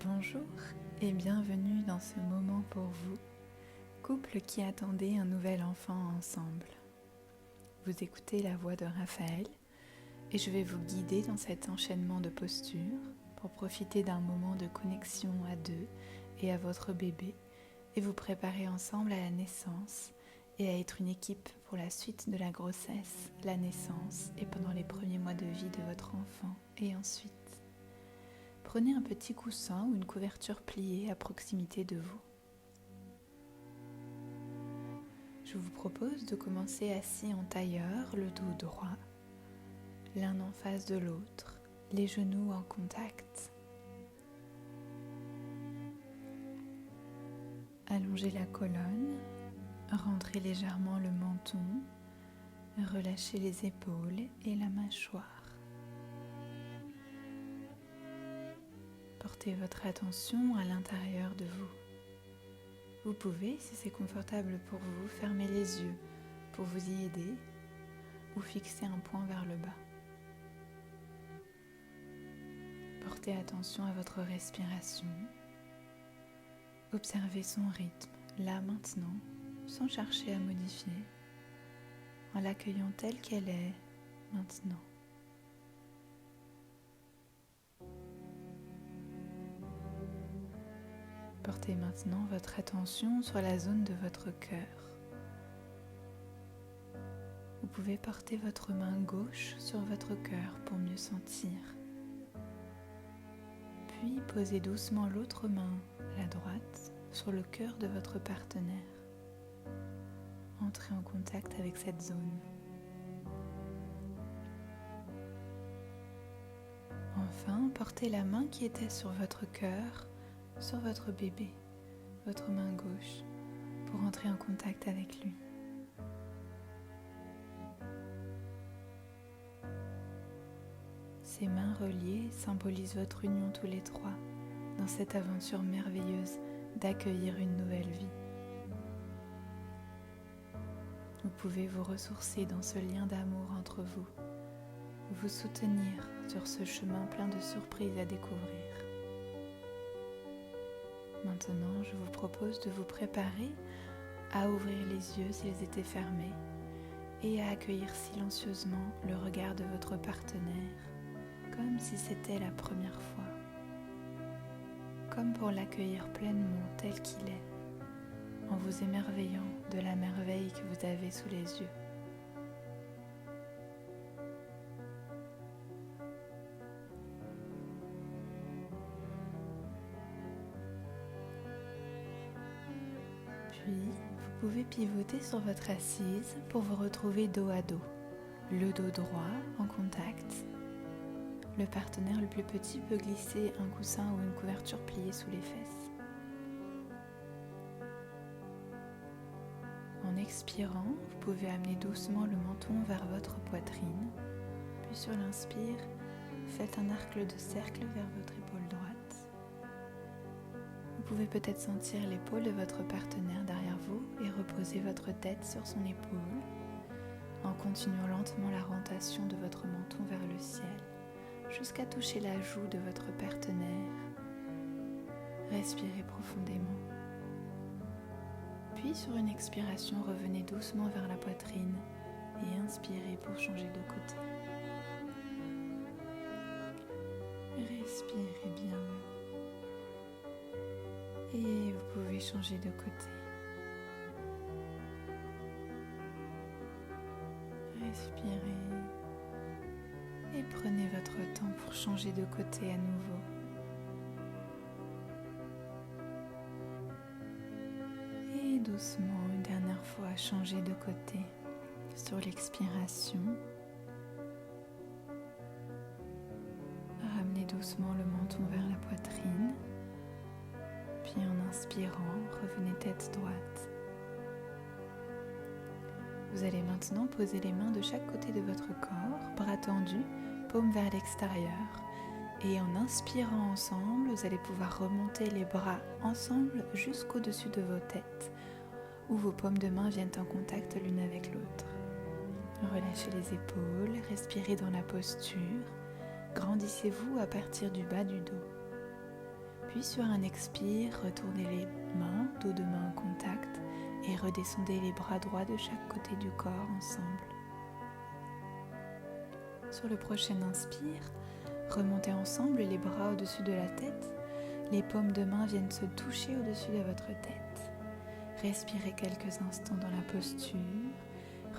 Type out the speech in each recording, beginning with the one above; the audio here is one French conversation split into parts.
Bonjour et bienvenue dans ce moment pour vous, couple qui attendait un nouvel enfant ensemble. Vous écoutez la voix de Raphaël et je vais vous guider dans cet enchaînement de postures pour profiter d'un moment de connexion à deux et à votre bébé et vous préparer ensemble à la naissance et à être une équipe pour la suite de la grossesse, la naissance et pendant les premiers mois de vie de votre enfant et ensuite. Prenez un petit coussin ou une couverture pliée à proximité de vous. Je vous propose de commencer assis en tailleur, le dos droit, l'un en face de l'autre, les genoux en contact. Allongez la colonne, rentrez légèrement le menton, relâchez les épaules et la mâchoire. Portez votre attention à l'intérieur de vous. Vous pouvez, si c'est confortable pour vous, fermer les yeux pour vous y aider ou fixer un point vers le bas. Portez attention à votre respiration. Observez son rythme, là maintenant, sans chercher à modifier, en l'accueillant telle qu'elle est maintenant. Portez maintenant votre attention sur la zone de votre cœur. Vous pouvez porter votre main gauche sur votre cœur pour mieux sentir. Puis posez doucement l'autre main, la droite, sur le cœur de votre partenaire. Entrez en contact avec cette zone. Enfin, portez la main qui était sur votre cœur sur votre bébé, votre main gauche, pour entrer en contact avec lui. Ces mains reliées symbolisent votre union tous les trois dans cette aventure merveilleuse d'accueillir une nouvelle vie. Vous pouvez vous ressourcer dans ce lien d'amour entre vous, vous soutenir sur ce chemin plein de surprises à découvrir. Maintenant, je vous propose de vous préparer à ouvrir les yeux s'ils étaient fermés et à accueillir silencieusement le regard de votre partenaire, comme si c'était la première fois, comme pour l'accueillir pleinement tel qu'il est, en vous émerveillant de la merveille que vous avez sous les yeux. Puis, vous pouvez pivoter sur votre assise pour vous retrouver dos à dos, le dos droit en contact. Le partenaire le plus petit peut glisser un coussin ou une couverture pliée sous les fesses. En expirant, vous pouvez amener doucement le menton vers votre poitrine. Puis sur l'inspire, faites un arc de cercle vers votre épaule droite. Vous pouvez peut-être sentir l'épaule de votre partenaire derrière vous et reposer votre tête sur son épaule en continuant lentement la rotation de votre menton vers le ciel jusqu'à toucher la joue de votre partenaire. Respirez profondément. Puis sur une expiration, revenez doucement vers la poitrine et inspirez pour changer de côté. Respirez bien. Et vous pouvez changer de côté. Respirez et prenez votre temps pour changer de côté à nouveau. Et doucement, une dernière fois, changer de côté sur l'expiration. Ramenez doucement le menton vers la poitrine. Puis en inspirant, revenez tête droite. Vous allez maintenant poser les mains de chaque côté de votre corps, bras tendus, paumes vers l'extérieur. Et en inspirant ensemble, vous allez pouvoir remonter les bras ensemble jusqu'au-dessus de vos têtes, où vos paumes de main viennent en contact l'une avec l'autre. Relâchez les épaules, respirez dans la posture, grandissez-vous à partir du bas du dos. Puis sur un expire, retournez les mains, dos de main en contact et redescendez les bras droits de chaque côté du corps ensemble. Sur le prochain inspire, remontez ensemble les bras au-dessus de la tête. Les paumes de main viennent se toucher au-dessus de votre tête. Respirez quelques instants dans la posture.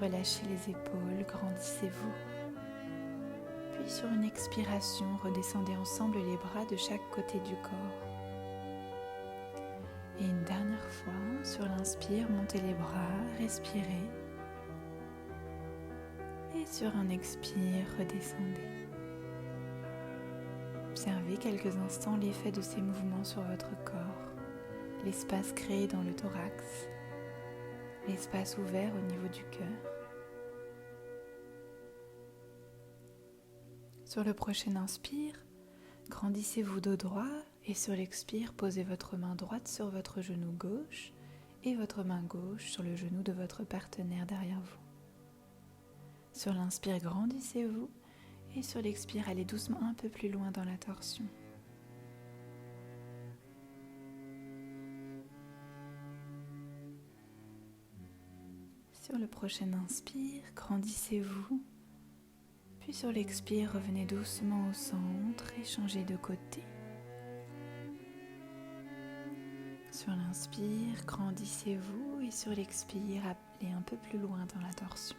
Relâchez les épaules, grandissez-vous. Puis sur une expiration, redescendez ensemble les bras de chaque côté du corps. Et une dernière fois, sur l'inspire, montez les bras, respirez. Et sur un expire, redescendez. Observez quelques instants l'effet de ces mouvements sur votre corps, l'espace créé dans le thorax, l'espace ouvert au niveau du cœur. Sur le prochain inspire, grandissez-vous dos droit et sur l'expire, posez votre main droite sur votre genou gauche et votre main gauche sur le genou de votre partenaire derrière vous. Sur l'inspire, grandissez-vous et sur l'expire, allez doucement un peu plus loin dans la torsion. Sur le prochain inspire, grandissez-vous. Puis sur l'expire, revenez doucement au centre et changez de côté. Sur l'inspire, grandissez-vous et sur l'expire, allez un peu plus loin dans la torsion.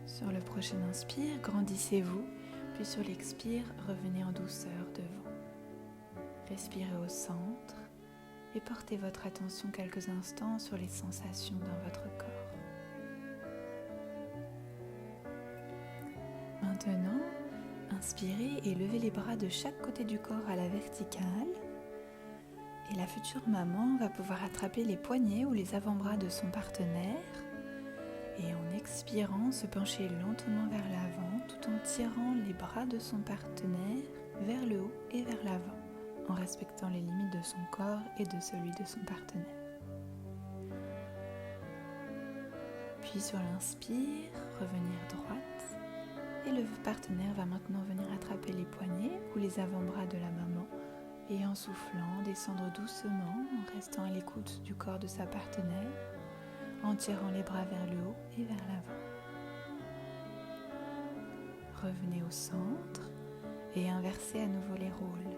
Sur le prochain inspire, grandissez-vous, puis sur l'expire, revenez en douceur devant. Respirez au centre et portez votre attention quelques instants sur les sensations dans votre corps. Maintenant, inspirez et levez les bras de chaque côté du corps à la verticale. Et la future maman va pouvoir attraper les poignets ou les avant-bras de son partenaire. Et en expirant, se pencher lentement vers l'avant tout en tirant les bras de son partenaire vers le haut et vers l'avant, en respectant les limites de son corps et de celui de son partenaire. Puis sur l'inspire, revenir droite et le partenaire va maintenant venir attraper les poignets ou les avant-bras de la maman et en soufflant, descendre doucement en restant à l'écoute du corps de sa partenaire, en tirant les bras vers le haut et vers l'avant. Revenez au centre et inversez à nouveau les rôles.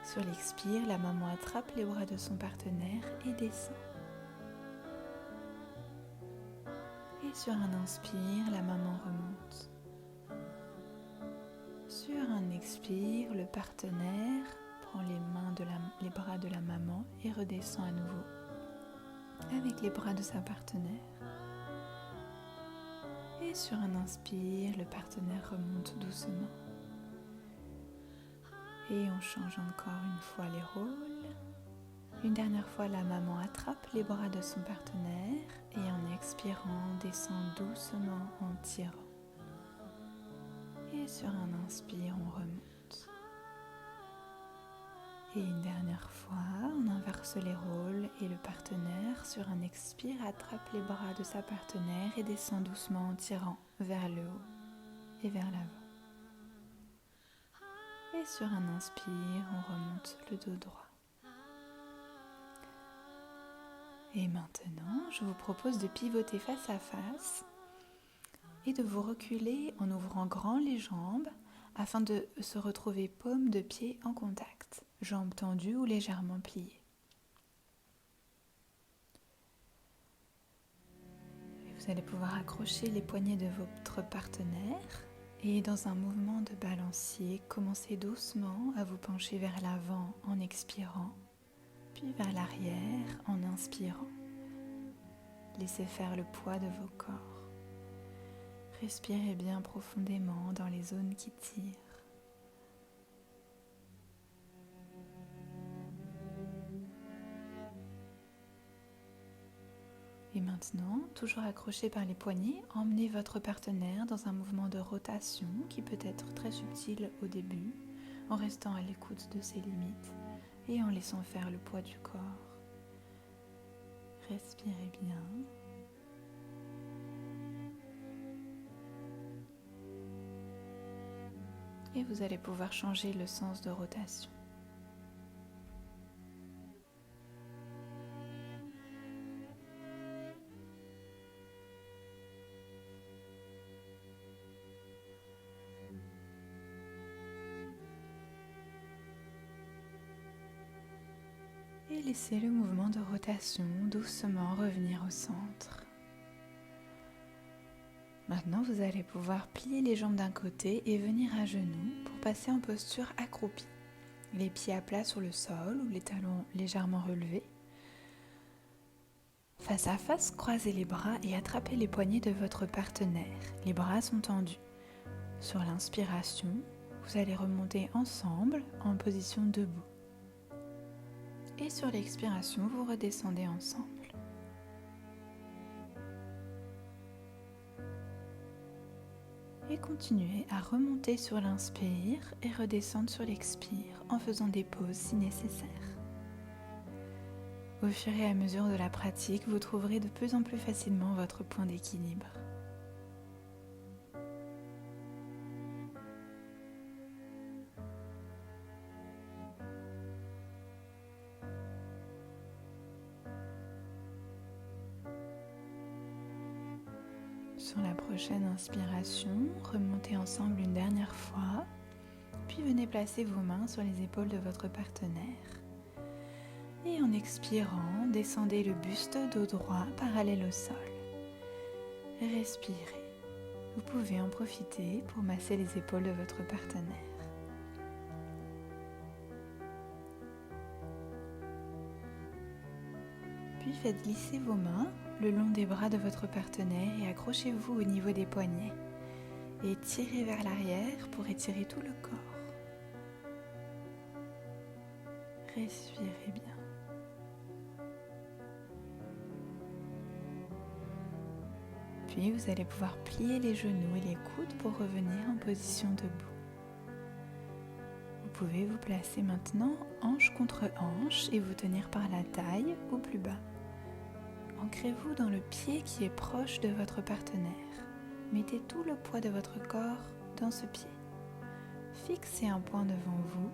Sur l'expire, la maman attrape les bras de son partenaire et descend. Et sur un inspire, la maman remonte. Sur un expire, le partenaire prend les bras de la maman et redescend à nouveau avec les bras de sa partenaire. Et sur un inspire, le partenaire remonte doucement. Et on change encore une fois les rôles. Une dernière fois, la maman attrape les bras de son partenaire et en expirant, descend doucement en tirant. Et sur un inspire, on remonte. Et une dernière fois, on inverse les rôles et le partenaire, sur un expire, attrape les bras de sa partenaire et descend doucement en tirant vers le haut et vers l'avant. Et sur un inspire, on remonte le dos droit. Et maintenant, je vous propose de pivoter face à face et de vous reculer en ouvrant grand les jambes afin de se retrouver paume de pied en contact, jambes tendues ou légèrement pliées. Et vous allez pouvoir accrocher les poignets de votre partenaire et dans un mouvement de balancier, commencez doucement à vous pencher vers l'avant en expirant, puis vers l'arrière en inspirant. Laissez faire le poids de vos corps. Respirez bien profondément dans les zones qui tirent. Et maintenant, toujours accroché par les poignets, emmenez votre partenaire dans un mouvement de rotation qui peut être très subtil au début, en restant à l'écoute de ses limites et en laissant faire le poids du corps. Respirez bien. Et vous allez pouvoir changer le sens de rotation. Et laissez le mouvement de rotation doucement revenir au centre. Maintenant, vous allez pouvoir plier les jambes d'un côté et venir à genoux pour passer en posture accroupie. Les pieds à plat sur le sol ou les talons légèrement relevés. Face à face, croisez les bras et attrapez les poignets de votre partenaire. Les bras sont tendus. Sur l'inspiration, vous allez remonter ensemble en position debout. Et sur l'expiration, vous redescendez ensemble. Et continuez à remonter sur l'inspire et redescendre sur l'expire en faisant des pauses si nécessaire. Au fur et à mesure de la pratique, vous trouverez de plus en plus facilement votre point d'équilibre. Sur la prochaine inspiration, remontez ensemble une dernière fois, puis venez placer vos mains sur les épaules de votre partenaire. Et en expirant, descendez le buste dos droit parallèle au sol. Respirez. Vous pouvez en profiter pour masser les épaules de votre partenaire. Puis faites glisser vos mains le long des bras de votre partenaire et accrochez-vous au niveau des poignets. Et tirez vers l'arrière pour étirer tout le corps. Respirez bien. Puis vous allez pouvoir plier les genoux et les coudes pour revenir en position debout. Vous pouvez vous placer maintenant hanche contre hanche et vous tenir par la taille ou plus bas. Ancrez-vous dans le pied qui est proche de votre partenaire. Mettez tout le poids de votre corps dans ce pied. Fixez un point devant vous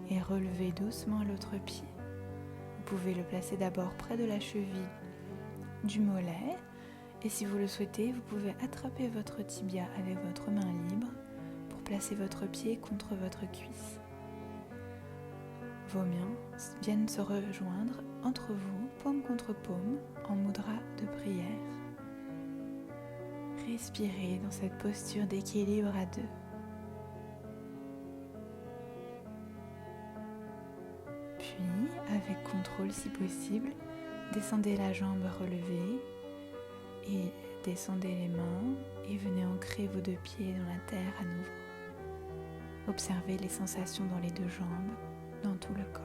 et relevez doucement l'autre pied. Vous pouvez le placer d'abord près de la cheville du mollet et si vous le souhaitez, vous pouvez attraper votre tibia avec votre main libre pour placer votre pied contre votre cuisse. Vos mains viennent se rejoindre entre vous, paume contre paume, en mudra de prière. Respirez dans cette posture d'équilibre à deux. Puis, avec contrôle si possible, descendez la jambe relevée et descendez les mains et venez ancrer vos deux pieds dans la terre à nouveau. Observez les sensations dans les deux jambes, dans tout le corps.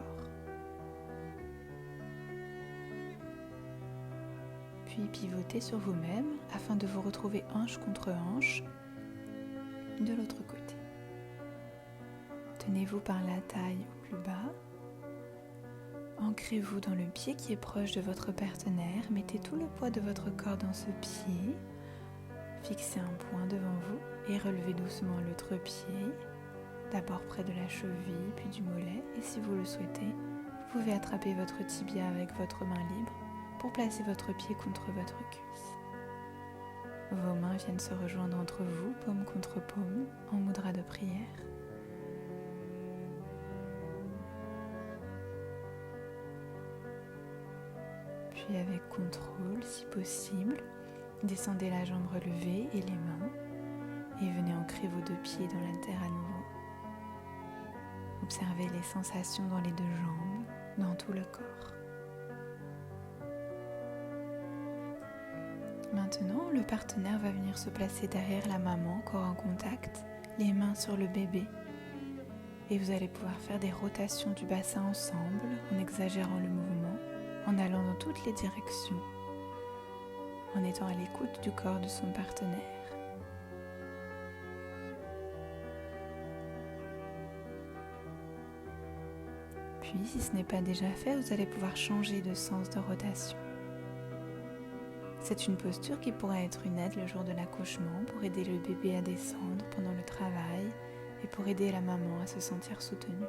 Puis pivotez sur vous-même afin de vous retrouver hanche contre hanche de l'autre côté. Tenez-vous par la taille au plus bas. Ancrez-vous dans le pied qui est proche de votre partenaire. Mettez tout le poids de votre corps dans ce pied. Fixez un point devant vous et relevez doucement l'autre pied. D'abord près de la cheville, puis du mollet. Et si vous le souhaitez, vous pouvez attraper votre tibia avec votre main libre pour placer votre pied contre votre cuisse. Vos mains viennent se rejoindre entre vous, paume contre paume, en mudra de prière. Puis avec contrôle, si possible, descendez la jambe relevée et les mains et venez ancrer vos deux pieds dans la terre à nouveau. Observez les sensations dans les deux jambes, dans tout le corps. Maintenant, le partenaire va venir se placer derrière la maman, corps en contact, les mains sur le bébé. Et vous allez pouvoir faire des rotations du bassin ensemble, en exagérant le mouvement, en allant dans toutes les directions, en étant à l'écoute du corps de son partenaire. Puis, si ce n'est pas déjà fait, vous allez pouvoir changer de sens de rotation. C'est une posture qui pourrait être une aide le jour de l'accouchement pour aider le bébé à descendre pendant le travail et pour aider la maman à se sentir soutenue.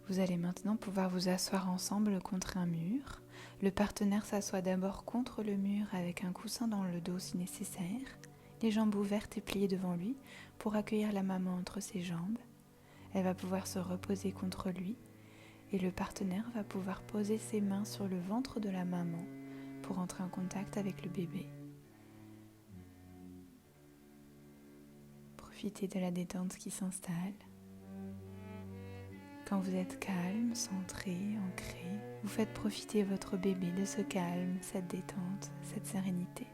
Vous allez maintenant pouvoir vous asseoir ensemble contre un mur. Le partenaire s'assoit d'abord contre le mur avec un coussin dans le dos si nécessaire, les jambes ouvertes et pliées devant lui pour accueillir la maman entre ses jambes. Elle va pouvoir se reposer contre lui et le partenaire va pouvoir poser ses mains sur le ventre de la maman pour entrer en contact avec le bébé. Profitez de la détente qui s'installe. Quand vous êtes calme, centré, ancré, vous faites profiter votre bébé de ce calme, cette détente, cette sérénité.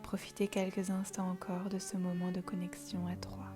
Profitez quelques instants encore de ce moment de connexion à trois.